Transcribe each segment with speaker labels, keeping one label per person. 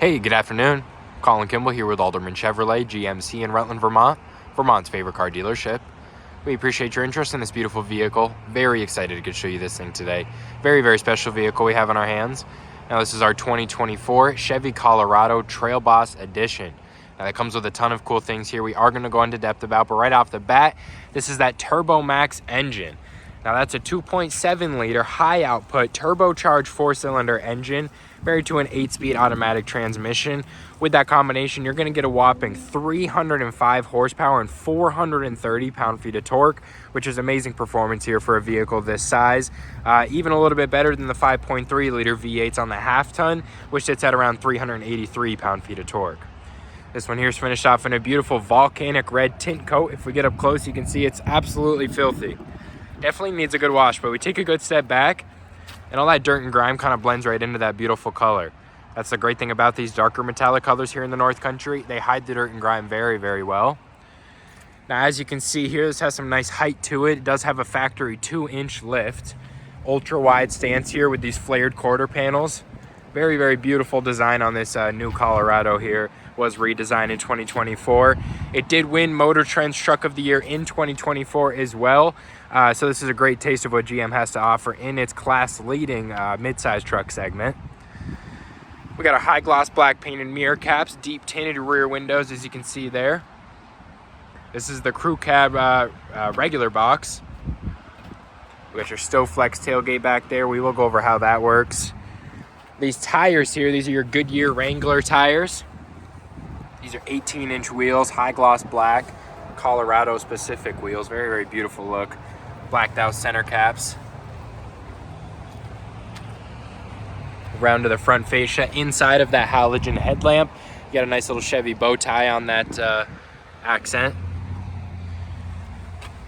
Speaker 1: Hey, good afternoon. Colin Kimball here with Alderman Chevrolet, GMC in Rutland, Vermont, Vermont's favorite car dealership. We appreciate your interest in this beautiful vehicle. Very excited to show you this thing today. Very, very special vehicle we have in our hands. Now, this is our 2024 Chevy Colorado Trailboss Edition. Now, that comes with a ton of cool things here we are going to go into depth about, but right off the bat, this is that Turbo Max engine. Now, that's a 2.7 liter high output turbocharged 4-cylinder engine married to an 8-speed automatic transmission. With that combination, you're going to get a whopping 305 horsepower and 430 pound-feet of torque, which is amazing performance here for a vehicle this size. Even a little bit better than the 5.3 liter V8s on the half-ton, which sits at around 383 pound-feet of torque. This one here is finished off in a beautiful volcanic red tint coat. If we get up close, you can see it's absolutely filthy. Definitely needs a good wash, but we take a good step back and all that dirt and grime kind of blends right into that beautiful color. That's the great thing about these darker metallic colors here in the North Country. They hide the dirt and grime very, very well. Now, as you can see here, this has some nice height to it. It does have a factory 2-inch lift. Ultra wide stance here with these flared quarter panels. Very, very beautiful design on this new Colorado here. Was redesigned in 2024. It did win Motor Trend's Truck of the Year in 2024 as well. So this is a great taste of what GM has to offer in its class-leading midsize truck segment. We got our high gloss black painted mirror caps, deep tinted rear windows, as you can see there. This is the crew cab regular box. We got your Stowflex tailgate back there. We will go over how that works. These tires here, these are your Goodyear Wrangler tires. These are 18-inch wheels, high gloss black, Colorado specific wheels. Very, very beautiful look. Blacked out center caps. Around to the front fascia. Inside of that halogen headlamp, you got a nice little Chevy bow tie on that accent.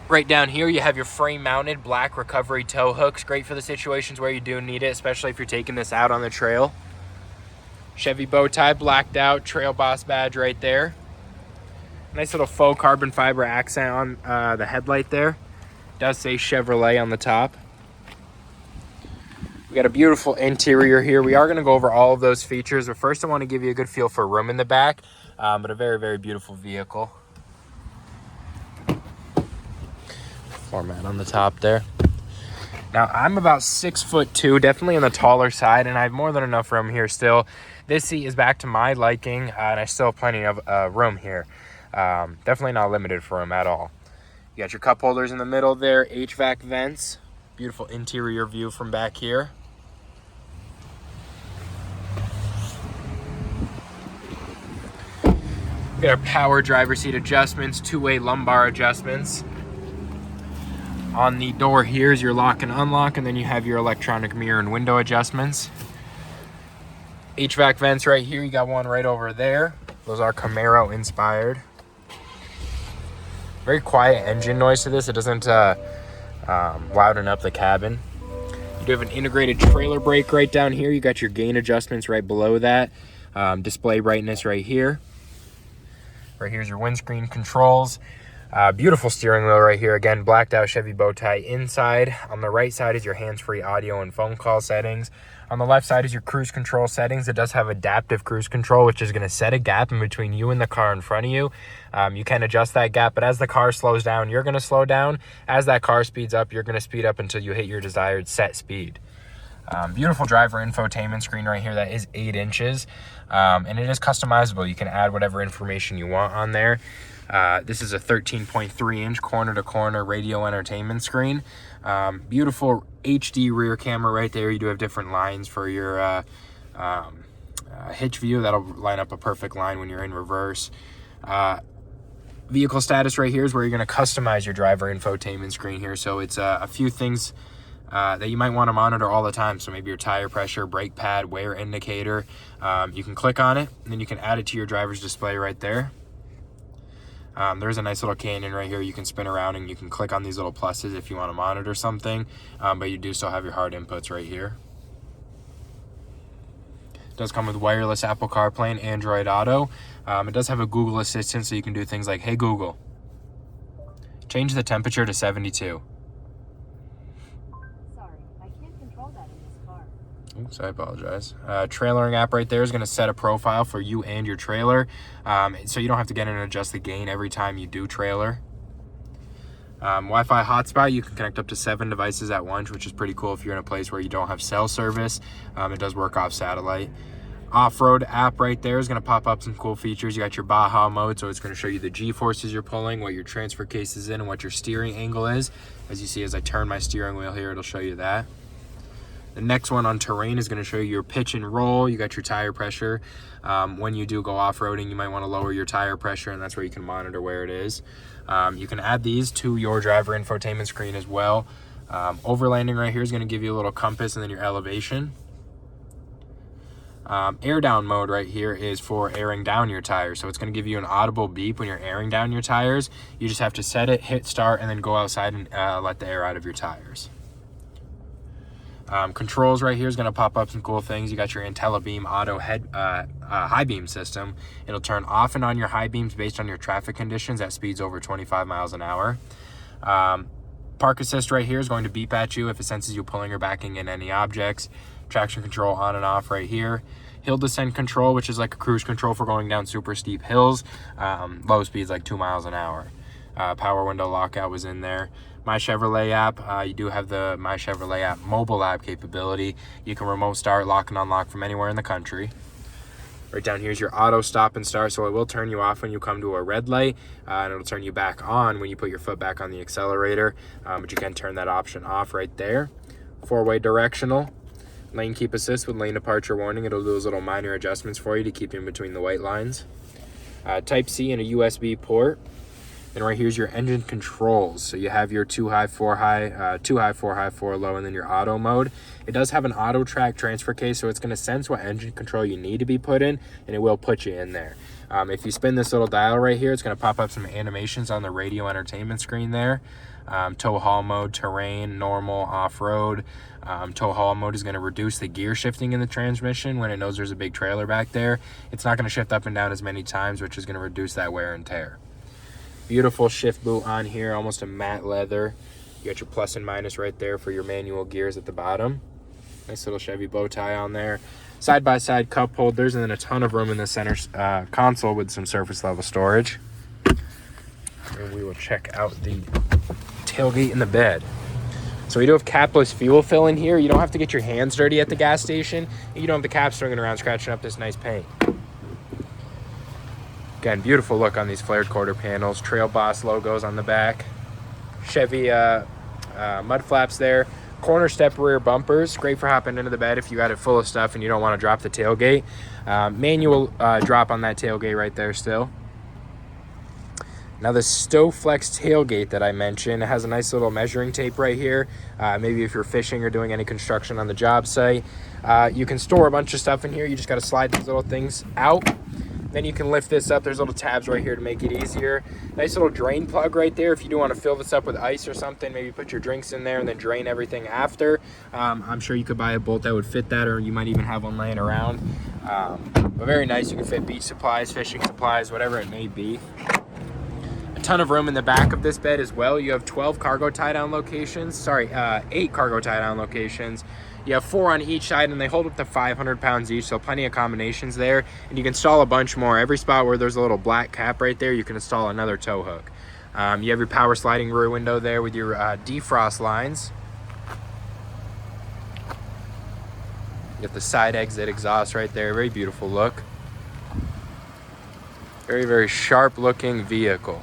Speaker 1: Right down here, you have your frame-mounted black recovery tow hooks. Great for the situations where you do need it, especially if you're taking this out on the trail. Chevy bow tie, blacked out, Trailboss badge right there. Nice little faux carbon fiber accent on the headlight there. Does say Chevrolet on the top. We got a beautiful interior here. We are going to go over all of those features, but first I want to give you a good feel for room in the back, but a very, very beautiful vehicle. Floor mat on the top there. Now, I'm about 6'2", definitely on the taller side, and I have more than enough room here still. This seat is back to my liking, and I still have plenty of room here. Definitely not limited for room at all. You got your cup holders in the middle there, HVAC vents, beautiful interior view from back here. We got our power driver seat adjustments, two-way lumbar adjustments. On the door here is your lock and unlock, and then you have your electronic mirror and window adjustments. HVAC vents right here, you got one right over there. Those are Camaro inspired. Very quiet engine noise to this. It doesn't louden up the cabin. You do have an integrated trailer brake right down here. You got your gain adjustments right below that. Display brightness right here. Right here's your windscreen controls. Beautiful steering wheel right here. Again, blacked out Chevy bow tie inside. On the right side is your hands-free audio and phone call settings. On the left side is your cruise control settings. It does have adaptive cruise control, which is going to set a gap in between you and the car in front of you. You can adjust that gap, but as the car slows down, you're going to slow down. As that car speeds up, you're going to speed up until you hit your desired set speed. Beautiful driver infotainment screen right here that is 8 inches, and it is customizable. You can add whatever information you want on there. This is a 13.3-inch corner-to-corner radio entertainment screen. Beautiful HD rear camera right there. You do have different lines for your hitch view. That'll line up a perfect line when you're in reverse. Vehicle status right here is where you're going to customize your driver infotainment screen here. So it's a few things that you might want to monitor all the time. So maybe your tire pressure, brake pad, wear indicator. You can click on it, and then you can add it to your driver's display right there. There's a nice little canyon right here. You can spin around and you can click on these little pluses if you want to monitor something, but you do still have your hard inputs right here. It does come with wireless Apple CarPlay and Android Auto. It does have a Google Assistant, so you can do things like, hey Google, change the temperature to 72.
Speaker 2: Sorry, I can't control that in this car.
Speaker 1: So I apologize. Trailering app right there is going to set a profile for you and your trailer. So you don't have to get in and adjust the gain every time you do trailer. Wi-Fi hotspot, you can connect up to 7 devices at once, which is pretty cool if you're in a place where you don't have cell service. It does work off satellite. Off-road app right there is going to pop up some cool features. You got your Baja mode, so it's going to show you the G-forces you're pulling, what your transfer case is in, and what your steering angle is. As you see, as I turn my steering wheel here, it'll show you that. The next one on terrain is going to show you your pitch and roll. You got your tire pressure. When you do go off-roading, you might want to lower your tire pressure, and that's where you can monitor where it is. You can add these to your driver infotainment screen as well. Overlanding right here is going to give you a little compass and then your elevation. Air down mode right here is for airing down your tires. So it's going to give you an audible beep when you're airing down your tires. You just have to set it, hit start, and then go outside and let the air out of your tires. Controls right here is going to pop up some cool things. You got your IntelliBeam auto high beam system. It'll turn off and on your high beams based on your traffic conditions at speeds over 25 miles an hour. Park assist right here is going to beep at you if it senses you pulling or backing in any objects. Traction control on and off right here. Hill descent control, which is like a cruise control for going down super steep hills. Low speeds like 2 miles an hour. Power window lockout was in there. My Chevrolet app, you do have the My Chevrolet app mobile app capability. You can remote start, lock and unlock from anywhere in the country. Right down here is your auto stop and start, so it will turn you off when you come to a red light, and it'll turn you back on when you put your foot back on the accelerator, but you can turn that option off right there. 4-way directional. Lane keep assist with lane departure warning. It'll do those little minor adjustments for you to keep you in between the white lines. Type C and a USB port. And right here's your engine controls. So you have your 2 high, 4 high, 2 high, 4 high, 4 low, and then your auto mode. It does have an auto track transfer case, so it's going to sense what engine control you need to be put in, and it will put you in there. If you spin this little dial right here, it's going to pop up some animations on the radio entertainment screen there. Tow haul mode, terrain, normal, off-road. Tow haul mode is going to reduce the gear shifting in the transmission when it knows there's a big trailer back there. It's not going to shift up and down as many times, which is going to reduce that wear and tear. Beautiful shift boot on here, almost a matte leather. You got your plus and minus right there for your manual gears at the bottom. Nice little Chevy bow tie on there. Side-by-side cup holders, and then a ton of room in the center console with some surface level storage. And we will check out the tailgate and the bed. So we do have capless fuel fill in here. You don't have to get your hands dirty at the gas station. You don't have the cap swinging around scratching up this nice paint. Again, beautiful look on these flared quarter panels. Trailboss logos on the back. Chevy mud flaps there. Corner step rear bumpers. Great for hopping into the bed if you got it full of stuff and you don't want to drop the tailgate. Manual drop on that tailgate right there still. Now the StowFlex tailgate that I mentioned has a nice little measuring tape right here. Maybe if you're fishing or doing any construction on the job site. You can store a bunch of stuff in here. You just got to slide these little things out. Then you can lift this up. There's little tabs right here to make it easier. Nice little drain plug right there. If you do want to fill this up with ice or something, maybe put your drinks in there and then drain everything after. I'm sure you could buy a bolt that would fit that, or you might even have one laying around. But very nice. You can fit beach supplies, fishing supplies, whatever it may be. A ton of room in the back of this bed as well. You have 12 cargo tie-down locations. Sorry, 8 cargo tie-down locations. You have 4 on each side, and they hold up to 500 pounds each, so plenty of combinations there. And you can install a bunch more. Every spot where there's a little black cap right there, you can install another tow hook. You have your power sliding rear window there with your defrost lines. You got the side exit exhaust right there. Very beautiful look. Very, very sharp looking vehicle.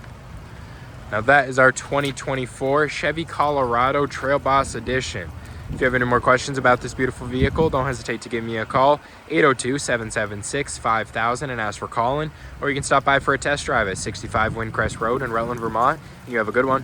Speaker 1: Now that is our 2024 Chevy Colorado Trailboss Edition. If you have any more questions about this beautiful vehicle, don't hesitate to give me a call, 802-776-5000, and ask for Colin. Or you can stop by for a test drive at 65 Windcrest Road in Rutland, Vermont. And you have a good one.